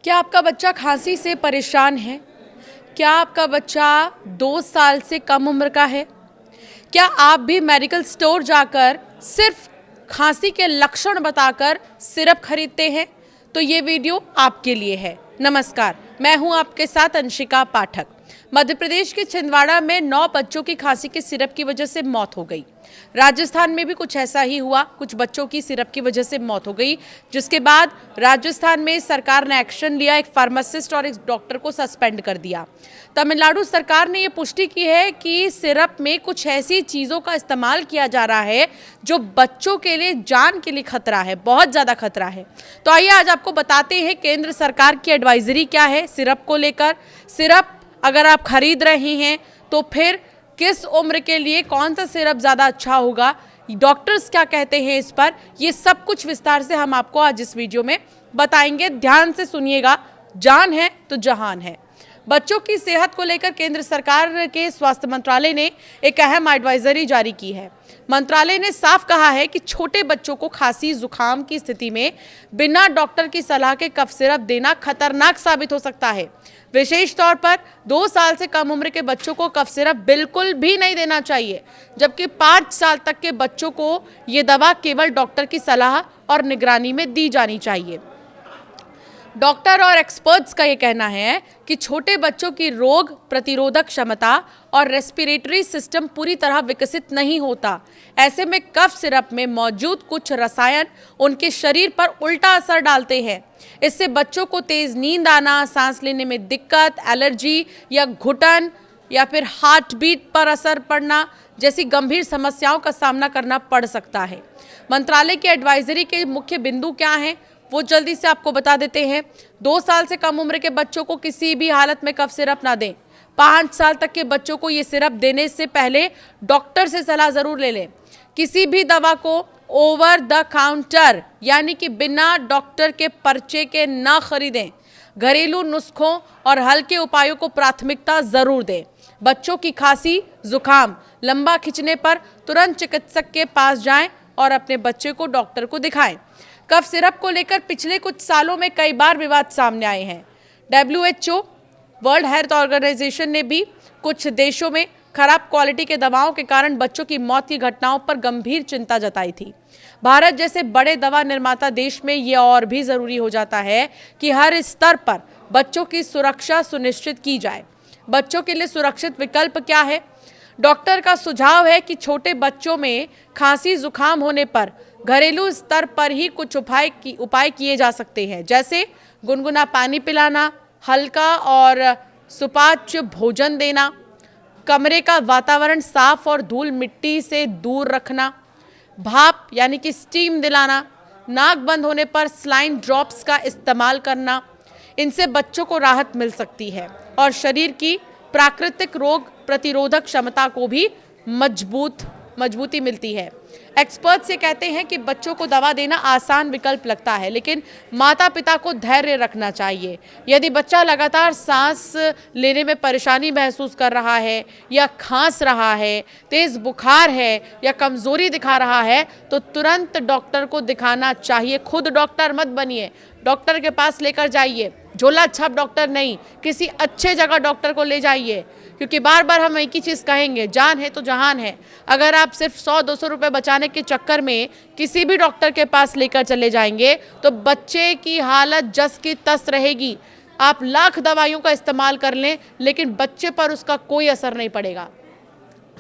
क्या आपका बच्चा खांसी से परेशान है? क्या आपका बच्चा 2 साल से कम उम्र का है? क्या आप भी मेडिकल स्टोर जाकर सिर्फ खांसी के लक्षण बताकर सिरप खरीदते हैं? तो ये वीडियो आपके लिए है। नमस्कार, मैं हूं आपके साथ अंशिका पाठक। मध्य प्रदेश के छिंदवाड़ा में 9 बच्चों की खांसी के सिरप की वजह से मौत हो गई। राजस्थान में भी कुछ ऐसा ही हुआ, कुछ बच्चों की सिरप की वजह से मौत हो गई, जिसके बाद राजस्थान में सरकार ने एक्शन लिया, एक फार्मासिस्ट और एक डॉक्टर को सस्पेंड कर दिया। तमिलनाडु सरकार ने ये पुष्टि की है कि सिरप में कुछ ऐसी चीज़ों का इस्तेमाल किया जा रहा है जो बच्चों के लिए जान के लिए खतरा है, बहुत ज़्यादा खतरा है। तो आइए आज आपको बताते हैं केंद्र सरकार की एडवाइजरी क्या है सिरप को लेकर। सिरप अगर आप खरीद रहे हैं तो फिर किस उम्र के लिए कौन सा सिरप ज़्यादा अच्छा होगा, डॉक्टर्स क्या कहते हैं इस पर, ये सब कुछ विस्तार से हम आपको आज इस वीडियो में बताएंगे। ध्यान से सुनिएगा, जान है तो जहान है। बच्चों की सेहत को लेकर केंद्र सरकार के स्वास्थ्य मंत्रालय ने एक अहम एडवाइजरी जारी की है। मंत्रालय ने साफ कहा है कि छोटे बच्चों को खांसी जुकाम की स्थिति में बिना डॉक्टर की सलाह के कफ सिरप देना खतरनाक साबित हो सकता है। विशेष तौर पर 2 साल से कम उम्र के बच्चों को कफ सिरप बिल्कुल भी नहीं देना चाहिए, जबकि 5 साल तक के बच्चों को ये दवा केवल डॉक्टर की सलाह और निगरानी में दी जानी चाहिए। डॉक्टर और एक्सपर्ट्स का ये कहना है कि छोटे बच्चों की रोग प्रतिरोधक क्षमता और रेस्पिरेटरी सिस्टम पूरी तरह विकसित नहीं होता। ऐसे में कफ सिरप में मौजूद कुछ रसायन उनके शरीर पर उल्टा असर डालते हैं। इससे बच्चों को तेज नींद आना, सांस लेने में दिक्कत, एलर्जी या घुटन या फिर हार्ट बीट पर असर पड़ना जैसी गंभीर समस्याओं का सामना करना पड़ सकता है। मंत्रालय की एडवाइजरी के मुख्य बिंदु क्या हैं, वो जल्दी से आपको बता देते हैं। 2 साल से कम उम्र के बच्चों को किसी भी हालत में कफ सिरप ना दें। 5 साल तक के बच्चों को ये सिरप देने से पहले डॉक्टर से सलाह जरूर ले लें। किसी भी दवा को ओवर द काउंटर यानी कि बिना डॉक्टर के पर्चे के ना खरीदें। घरेलू नुस्खों और हल्के उपायों को प्राथमिकता जरूर दें। बच्चों की खांसी जुकाम लंबा खिंचने पर तुरंत चिकित्सक के पास जाएं और अपने बच्चे को डॉक्टर को दिखाएं। कफ सिरप को लेकर पिछले कुछ सालों में कई बार विवाद सामने आए हैं। WHO वर्ल्ड हेल्थ ऑर्गेनाइजेशन ने भी कुछ देशों में खराब क्वालिटी के दवाओं के कारण बच्चों की मौत की घटनाओं पर गंभीर चिंता जताई थी। भारत जैसे बड़े दवा निर्माता देश में ये और भी ज़रूरी हो जाता है कि हर स्तर पर बच्चों की सुरक्षा सुनिश्चित की जाए। बच्चों के लिए सुरक्षित विकल्प क्या है? डॉक्टर का सुझाव है कि छोटे बच्चों में खांसी जुकाम होने पर घरेलू स्तर पर ही कुछ उपाय किए जा सकते हैं, जैसे गुनगुना पानी पिलाना, हल्का और सुपाच्य भोजन देना, कमरे का वातावरण साफ और धूल मिट्टी से दूर रखना, भाप यानी कि स्टीम दिलाना, नाक बंद होने पर सलाइन ड्रॉप्स का इस्तेमाल करना। इनसे बच्चों को राहत मिल सकती है और शरीर की प्राकृतिक रोग प्रतिरोधक क्षमता को भी मजबूती मिलती है। एक्सपर्ट्स ये कहते हैं कि बच्चों को दवा देना आसान विकल्प लगता है, लेकिन माता पिता को धैर्य रखना चाहिए। यदि बच्चा लगातार सांस लेने में परेशानी महसूस कर रहा है या खांस रहा है, तेज बुखार है या कमजोरी दिखा रहा है तो तुरंत डॉक्टर को दिखाना चाहिए। खुद डॉक्टर मत बनिए, डॉक्टर के पास लेकर जाइए। झोला छाप डॉक्टर नहीं, किसी अच्छे जगह डॉक्टर को ले जाइए, क्योंकि बार बार हम एक ही चीज़ कहेंगे, जान है तो जहान है। अगर आप सिर्फ 100-200 रुपये बचाने के चक्कर में किसी भी डॉक्टर के पास लेकर चले जाएंगे तो बच्चे की हालत जस की तस रहेगी। आप लाख दवाइयों का इस्तेमाल कर लें, लेकिन बच्चे पर उसका कोई असर नहीं पड़ेगा।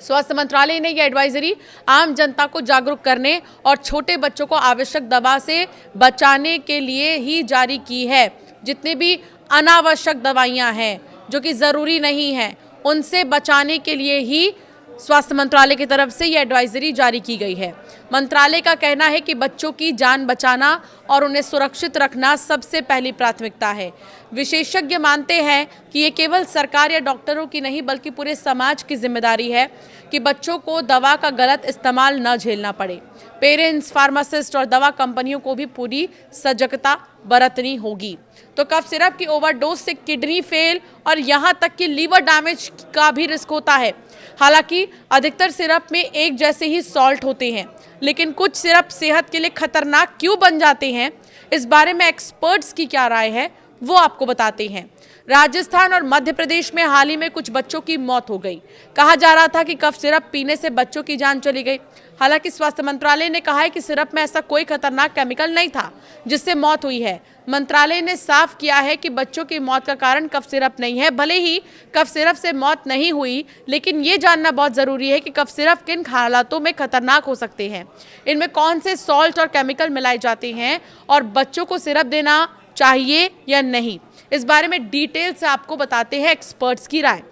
स्वास्थ्य मंत्रालय ने यह एडवाइजरी आम जनता को जागरूक करने और छोटे बच्चों को आवश्यक दवा से बचाने के लिए ही जारी की है। जितनी भी अनावश्यक दवाइयां हैं जो कि ज़रूरी नहीं हैं, उनसे बचाने के लिए ही स्वास्थ्य मंत्रालय की तरफ से ये एडवाइजरी जारी की गई है। मंत्रालय का कहना है कि बच्चों की जान बचाना और उन्हें सुरक्षित रखना सबसे पहली प्राथमिकता है। विशेषज्ञ मानते हैं कि ये केवल सरकार या डॉक्टरों की नहीं बल्कि पूरे समाज की जिम्मेदारी है कि बच्चों को दवा का गलत इस्तेमाल न झेलना पड़े। पेरेंट्स, फार्मासिस्ट और दवा कंपनियों को भी पूरी सजगता बरतनी होगी। तो कफ सिरप की ओवरडोज से किडनी फेल और यहाँ तक कि लीवर डैमेज का भी रिस्क होता है। हालांकि अधिकतर सिरप में एक जैसे ही सॉल्ट होते हैं, लेकिन कुछ सिरप सेहत के लिए खतरनाक क्यों बन जाते हैं, इस बारे में एक्सपर्ट्स की क्या राय है वो आपको बताते हैं। राजस्थान और मध्य प्रदेश में हाल ही में कुछ बच्चों की मौत हो गई। कहा जा रहा था कि कफ सिरप पीने से बच्चों की जान चली गई। हालांकि स्वास्थ्य मंत्रालय ने कहा है कि सिरप में ऐसा कोई खतरनाक केमिकल नहीं था जिससे मौत हुई है। मंत्रालय ने साफ किया है कि बच्चों की मौत का कारण कफ सिरप नहीं है। भले ही कफ सिरप से मौत नहीं हुई, लेकिन ये जानना बहुत ज़रूरी है कि कफ सिरप किन हालातों में खतरनाक हो सकते हैं, इनमें कौन से सॉल्ट और केमिकल मिलाए जाते हैं और बच्चों को सिरप देना चाहिए या नहीं, इस बारे में डिटेल से आपको बताते हैं एक्सपर्ट्स की राय।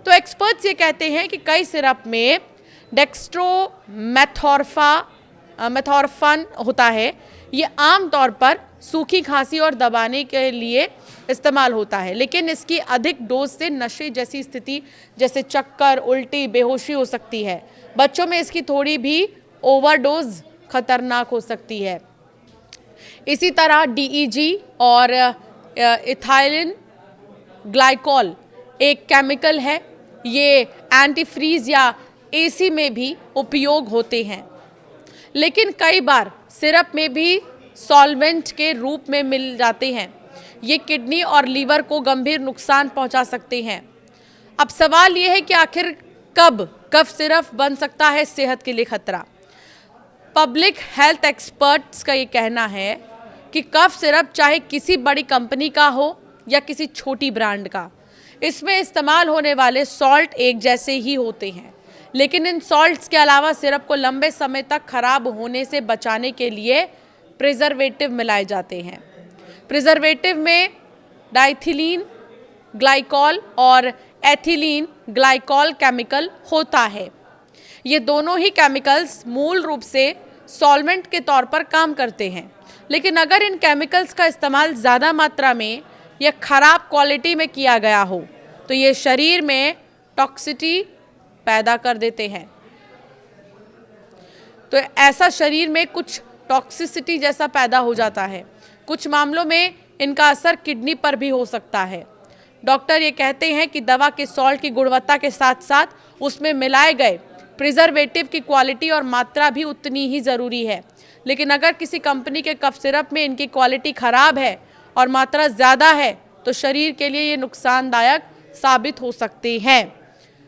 तो एक्सपर्ट्स ये कहते हैं कि कई सिरप में मेथॉर्फन होता है। ये आमतौर पर सूखी खांसी और दबाने के लिए इस्तेमाल होता है, लेकिन इसकी अधिक डोज से नशे जैसी स्थिति जैसे चक्कर, उल्टी, बेहोशी हो सकती है। बच्चों में इसकी थोड़ी भी ओवरडोज खतरनाक हो सकती है। इसी तरह DEG और इथाइलिन ग्लाइकॉल एक केमिकल है। ये एंटीफ्रीज या AC में भी उपयोग होते हैं, लेकिन कई बार सिरप में भी सॉल्वेंट के रूप में मिल जाते हैं। ये किडनी और लीवर को गंभीर नुकसान पहुंचा सकते हैं। अब सवाल ये है कि आखिर कब कफ सिरप बन सकता है सेहत के लिए खतरा। पब्लिक हेल्थ एक्सपर्ट्स का ये कहना है कि कफ सिरप चाहे किसी बड़ी कंपनी का हो या किसी छोटी ब्रांड का, इसमें इस्तेमाल होने वाले सॉल्ट एक जैसे ही होते हैं, लेकिन इन सॉल्ट्स के अलावा सिरप को लंबे समय तक खराब होने से बचाने के लिए प्रिजर्वेटिव मिलाए जाते हैं। प्रिजर्वेटिव में डाइथिलीन ग्लाइकॉल और एथिलीन ग्लाइकॉल केमिकल होता है। ये दोनों ही केमिकल्स मूल रूप से सॉल्वेंट के तौर पर काम करते हैं, लेकिन अगर इन केमिकल्स का इस्तेमाल ज़्यादा मात्रा में या ख़राब क्वालिटी में किया गया हो तो ये शरीर में टॉक्सिटी पैदा कर देते हैं। तो ऐसा शरीर में कुछ टॉक्सिसिटी जैसा पैदा हो जाता है। कुछ मामलों में इनका असर किडनी पर भी हो सकता है। डॉक्टर ये कहते हैं कि दवा के सॉल्ट की गुणवत्ता के साथ साथ उसमें मिलाए गए प्रिजर्वेटिव की क्वालिटी और मात्रा भी उतनी ही ज़रूरी है। लेकिन अगर किसी कंपनी के कफ सिरप में इनकी क्वालिटी ख़राब है और मात्रा ज़्यादा है तो शरीर के लिए ये नुकसानदायक साबित हो सकते हैं।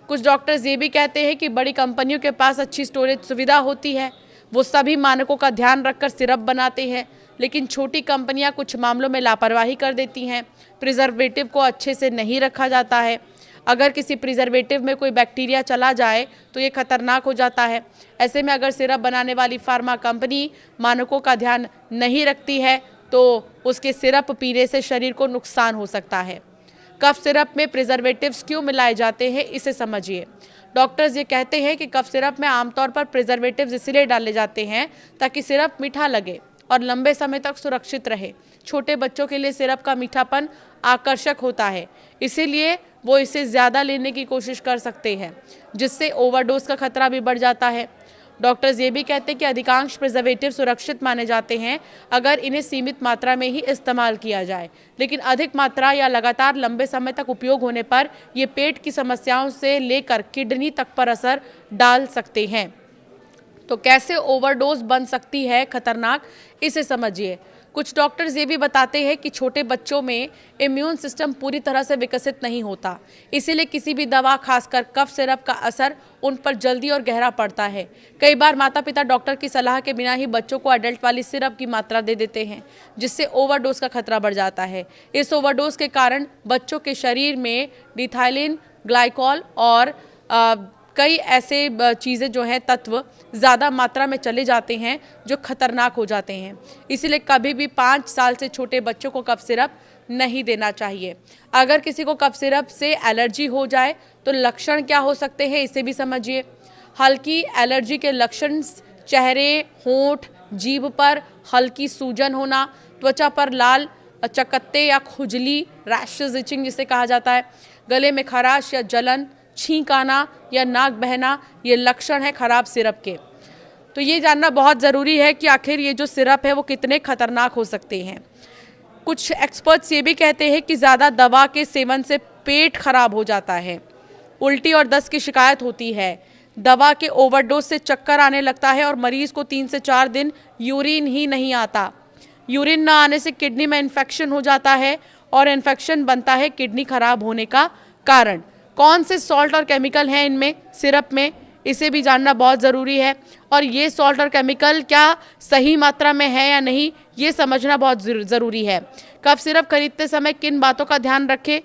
कुछ डॉक्टर्स ये भी कहते हैं कि बड़ी कंपनियों के पास अच्छी स्टोरेज सुविधा होती है, वो सभी मानकों का ध्यान रखकर सिरप बनाते हैं, लेकिन छोटी कंपनियां कुछ मामलों में लापरवाही कर देती हैं। प्रिजर्वेटिव को अच्छे से नहीं रखा जाता है। अगर किसी प्रिजर्वेटिव में कोई बैक्टीरिया चला जाए तो ये खतरनाक हो जाता है। ऐसे में अगर सिरप बनाने वाली फार्मा कंपनी मानकों का ध्यान नहीं रखती है तो उसके सिरप पीने से शरीर को नुकसान हो सकता है। कफ सिरप में प्रिजर्वेटिव्स क्यों मिलाए जाते हैं, इसे समझिए। डॉक्टर्स ये कहते हैं कि कफ सिरप में आमतौर पर प्रिजर्वेटिव्स इसलिए डाले जाते हैं ताकि सिरप मीठा लगे और लंबे समय तक सुरक्षित रहे। छोटे बच्चों के लिए सिरप का मीठापन आकर्षक होता है, इसीलिए वो इसे ज़्यादा लेने की कोशिश कर सकते हैं, जिससे ओवरडोज का खतरा भी बढ़ जाता है। डॉक्टर्स ये भी कहते हैं कि अधिकांश प्रिजर्वेटिव सुरक्षित माने जाते हैं अगर इन्हें सीमित मात्रा में ही इस्तेमाल किया जाए, लेकिन अधिक मात्रा या लगातार लंबे समय तक उपयोग होने पर ये पेट की समस्याओं से लेकर किडनी तक पर असर डाल सकते हैं। तो कैसे ओवरडोज बन सकती है खतरनाक, इसे समझिए। कुछ डॉक्टर्स ये भी बताते हैं कि छोटे बच्चों में इम्यून सिस्टम पूरी तरह से विकसित नहीं होता, इसीलिए किसी भी दवा, खासकर कफ सिरप का असर उन पर जल्दी और गहरा पड़ता है। कई बार माता पिता डॉक्टर की सलाह के बिना ही बच्चों को एडल्ट वाली सिरप की मात्रा दे देते हैं, जिससे ओवरडोज का खतरा बढ़ जाता है। इस ओवरडोज के कारण बच्चों के शरीर में डिथाइलिन ग्लाइकॉल और कई ऐसे चीज़ें जो हैं, तत्व ज़्यादा मात्रा में चले जाते हैं जो खतरनाक हो जाते हैं। इसीलिए कभी भी 5 साल से छोटे बच्चों को कफ सिरप नहीं देना चाहिए। अगर किसी को कफ सिरप से एलर्जी हो जाए तो लक्षण क्या हो सकते हैं, इसे भी समझिए। हल्की एलर्जी के लक्षण चेहरे, होंठ, जीभ पर हल्की सूजन होना, त्वचा पर लाल चकत्ते या खुजली, रैशेज, इचिंग जिसे कहा जाता है, गले में खराश या जलन, छींक आना या नाक बहना, ये लक्षण है खराब सिरप के। तो ये जानना बहुत ज़रूरी है कि आखिर ये जो सिरप है वो कितने खतरनाक हो सकते हैं। कुछ एक्सपर्ट्स ये भी कहते हैं कि ज़्यादा दवा के सेवन से पेट खराब हो जाता है, उल्टी और दस्त की शिकायत होती है, दवा के ओवरडोज से चक्कर आने लगता है और मरीज़ को 3 से 4 दिन यूरिन ही नहीं आता। यूरिन ना आने से किडनी में इन्फेक्शन हो जाता है और इन्फेक्शन बनता है किडनी खराब होने का कारण। कौन से सॉल्ट और केमिकल हैं इनमें, सिरप में, इसे भी जानना बहुत ज़रूरी है। और ये सॉल्ट और केमिकल क्या सही मात्रा में है या नहीं, ये समझना बहुत ज़रूरी है। कफ सिरप खरीदते समय किन बातों का ध्यान रखें,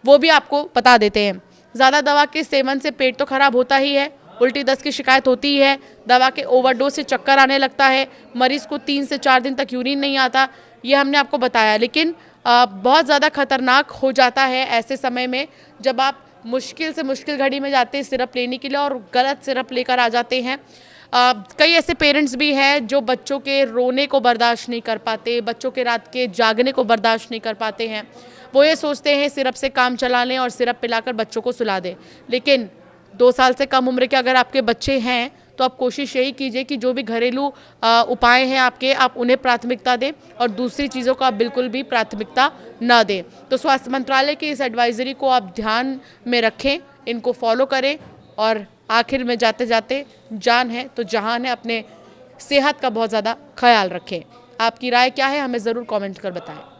वो भी आपको बता देते हैं। ज़्यादा दवा के सेवन से पेट तो खराब होता ही है, उल्टी दस्त की शिकायत होती है, दवा के ओवरडोज से चक्कर आने लगता है, मरीज़ को 3 से 4 दिन तक यूरिन नहीं आता, ये हमने आपको बताया। लेकिन बहुत ज़्यादा खतरनाक हो जाता है ऐसे समय में जब आप मुश्किल से मुश्किल घड़ी में जाते हैं सिरप लेने के लिए और गलत सिरप लेकर आ जाते हैं। कई ऐसे पेरेंट्स भी हैं जो बच्चों के रोने को बर्दाश्त नहीं कर पाते, बच्चों के रात के जागने को बर्दाश्त नहीं कर पाते हैं। वो ये सोचते हैं सिरप से काम चला लें और सिरप पिलाकर बच्चों को सुला दें। लेकिन 2 साल से कम उम्र के अगर आपके बच्चे हैं तो आप कोशिश यही कीजिए कि जो भी घरेलू उपाय हैं आपके, आप उन्हें प्राथमिकता दें और दूसरी चीज़ों को आप बिल्कुल भी प्राथमिकता ना दें। तो स्वास्थ्य मंत्रालय की इस एडवाइजरी को आप ध्यान में रखें, इनको फॉलो करें और आखिर में जाते जाते जान है तो जहान है, अपने सेहत का बहुत ज़्यादा ख्याल रखें। आपकी राय क्या है, हमें ज़रूर कमेंट कर बताएं।